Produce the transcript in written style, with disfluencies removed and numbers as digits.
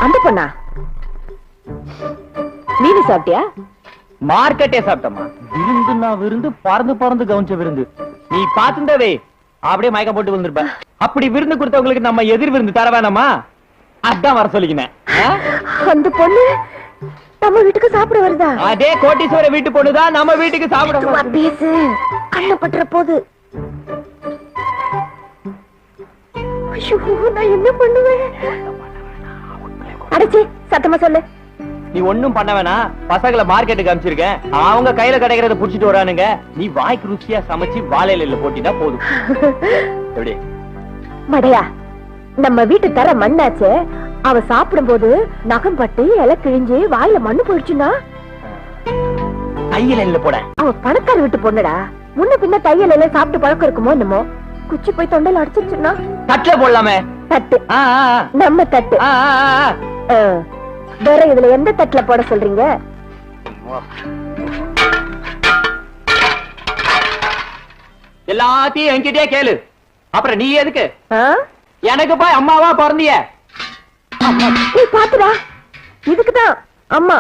அந்த பொண்ணா? நீனு சாப்பிட்டியா? மார்க்கெட்டே சாப்பிட்டமா. விருந்துன்னா விருந்து, பறந்து பறந்து கவனிச்ச விருந்து. நீ பாத்துந்தவே அப்படியே மயக்கம் போட்டு விழுந்திருப்ப. அப்படி விருந்து கொடுத்தவங்களுக்கு நம்ம எதிர் விருந்து தர வேணாமா? அதான் வர சொல்லிக்கினேன். அந்த பொண்ணு நம்ம வீட்டுக்கு சாப்பிட வருதா? அதே கோட்டீஸ்வர வீட்டு பொண்ணுதான் நம்ம வீட்டுக்கு சாப்பிட. பேசு, கண்ண பற்ற போது. நான் என்ன பண்ணுவேன்? அடைச்சி சத்தமா சொல்லு. நீ ஒண்ணும் பண்ண வேணா. பசங்களை மார்க்கெட்டுக்கு அனுப்பிச்சிருக்கேன். அவங்க கையில கிடைக்கிறத புடிச்சிட்டு வரானுங்க. நீ வாய்க்கு ருசியா சமைச்சு வாழையில போட்டினா போதும். எப்படி மடையா, நம்ம வீட்டு தர மண்ணாச்சு. அவ சாப்பிடும் போது நகம் பட்டு இலை கிழிஞ்சு வாயில மண்ணு போயிடுச்சுன்னா தையல போட. அவ பணக்கார வீட்டு பொண்ணுடா. முன்ன பின்ன தையல் எல்லாம் சாப்பிட்டு பழக்கம் இருக்குமோ என்னமோ. குச்சி போய் தொண்டையில அடிச்சிருச்சுன்னா தட்டுல போடலாமே. தட்டு நம்ம தட்டு. வேற இதுல எந்த தட்டுல போட சொல்றீங்க? எல்லாத்தையும் என்கிட்டயே கேளு. அப்புறம் நீ எதுக்கு எனக்கு போய் அம்மாவா பிறந்திய? நீ பாத்துடா. இதுக்குதான் அம்மா